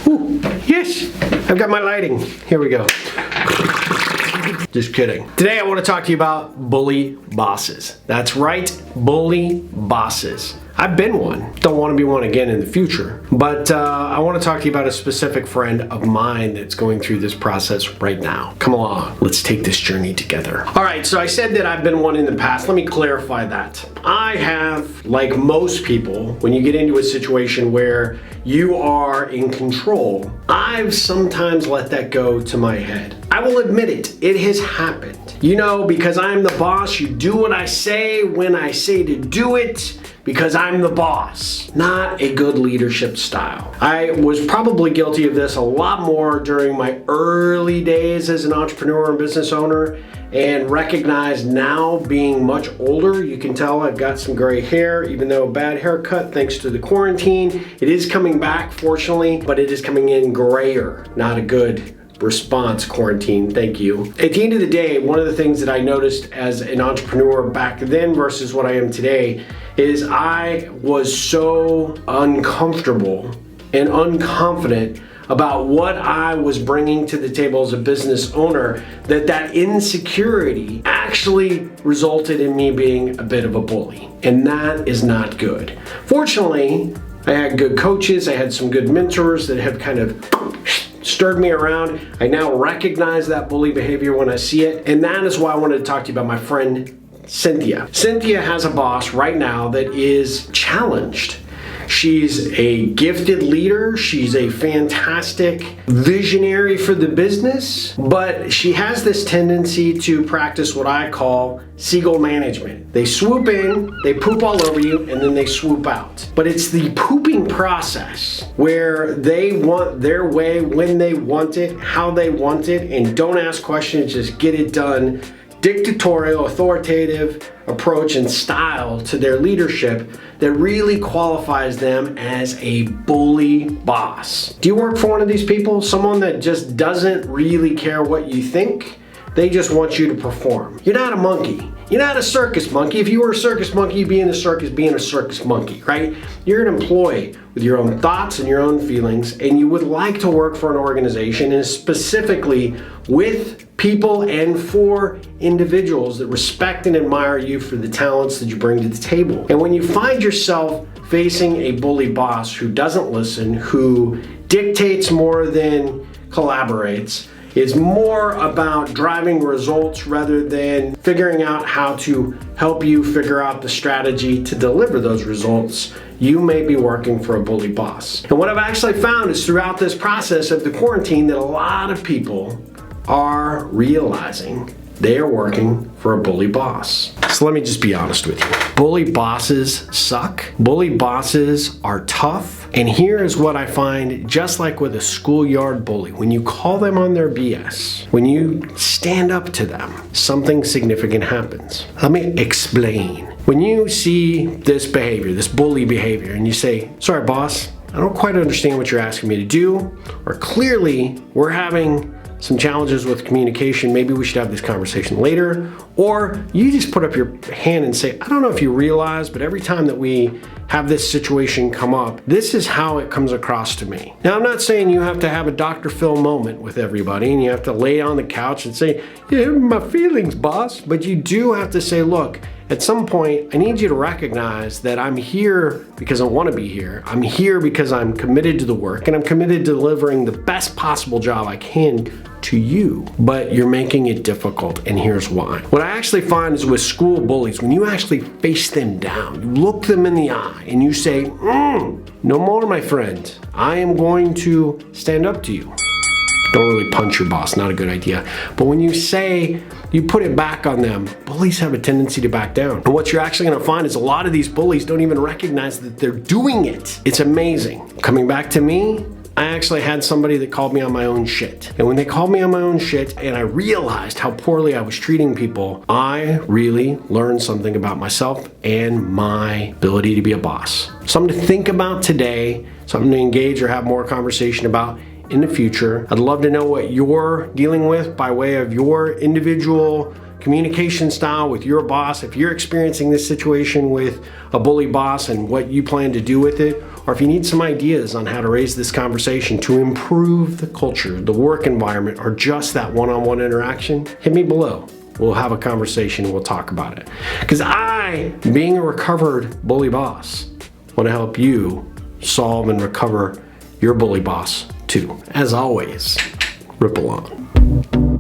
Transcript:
Ooh, yes, I've got my lighting. Here we go. Just kidding. Today I want to talk to you about bully bosses. That's right, bully bosses. I've been one. Don't want to be one again in the future. But I want to talk to you about a specific friend of mine that's going through this process right now. Come along, let's take this journey together. All right, so I said that I've been one in the past. Let me clarify that. I have, like most people, when you get into a situation where you are in control, I've sometimes let that go to my head. I will admit it, it has happened. You know, because I'm the boss, you do what I say when I say to do it, because I'm the boss. Not a good leadership style. I was probably guilty of this a lot more during my early days as an entrepreneur and business owner, and recognize now, being much older, you can tell I've got some gray hair, even though a bad haircut thanks to the quarantine. It is coming back, fortunately, but it is coming in grayer. Not a good response, quarantine, thank you. At the end of the day, one of the things that I noticed as an entrepreneur back then versus what I am today is I was so uncomfortable and unconfident about what I was bringing to the table as a business owner that insecurity actually resulted in me being a bit of a bully. And that is not good. Fortunately, I had good coaches, I had some good mentors that have kind of stirred me around. I now recognize that bully behavior when I see it, and that is why I wanted to talk to you about my friend Cynthia. Cynthia has a boss right now that is challenged. She's a gifted leader, she's a fantastic visionary for the business, but she has this tendency to practice what I call seagull management. They swoop in, they poop all over you, and then they swoop out. But it's the pooping process where they want their way, when they want it, how they want it, and don't ask questions, just get it done. Dictatorial, authoritative approach and style to their leadership that really qualifies them as a bully boss. Do you work for one of these people? Someone that just doesn't really care what you think? They just want you to perform. You're not a monkey. You're not a circus monkey. If you were a circus monkey, you'd be in the circus being a circus monkey, right? You're an employee with your own thoughts and your own feelings, and you would like to work for an organization, and specifically with people and for individuals that respect and admire you for the talents that you bring to the table. And when you find yourself facing a bully boss who doesn't listen, who dictates more than collaborates, is more about driving results rather than figuring out how to help you figure out the strategy to deliver those results, you may be working for a bully boss. And what I've actually found is throughout this process of the quarantine that a lot of people are realizing they are working for a bully boss. So let me just be honest with you. Bully bosses suck. Bully bosses are tough. And here is what I find, just like with a schoolyard bully, when you call them on their BS, when you stand up to them, something significant happens. Let me explain. When you see this behavior, this bully behavior, and you say, sorry boss, I don't quite understand what you're asking me to do, or clearly we're having some challenges with communication, maybe we should have this conversation later. Or you just put up your hand and say, I don't know if you realize, but every time that we have this situation come up, this is how it comes across to me. Now, I'm not saying you have to have a Dr. Phil moment with everybody and you have to lay on the couch and say, yeah, my feelings, boss. But you do have to say, look, at some point, I need you to recognize that I'm here because I want to be here. I'm here because I'm committed to the work and I'm committed to delivering the best possible job I can to you, but you're making it difficult, and here's why. What I actually find is with school bullies, when you actually face them down, you look them in the eye and you say, no more, my friend. I am going to stand up to you. Don't really punch your boss, not a good idea. But when you say, you put it back on them, bullies have a tendency to back down. And what you're actually gonna find is a lot of these bullies don't even recognize that they're doing it. It's amazing. Coming back to me, I actually had somebody that called me on my own shit. And when they called me on my own shit and I realized how poorly I was treating people, I really learned something about myself and my ability to be a boss. Something to think about today, something to engage or have more conversation about in the future. I'd love to know what you're dealing with by way of your individual communication style with your boss. If you're experiencing this situation with a bully boss and what you plan to do with it, or if you need some ideas on how to raise this conversation to improve the culture, the work environment, or just that one-on-one interaction, hit me below. We'll have a conversation and we'll talk about it. Because I, being a recovered bully boss, want to help you solve and recover your bully boss too. As always, ripple on.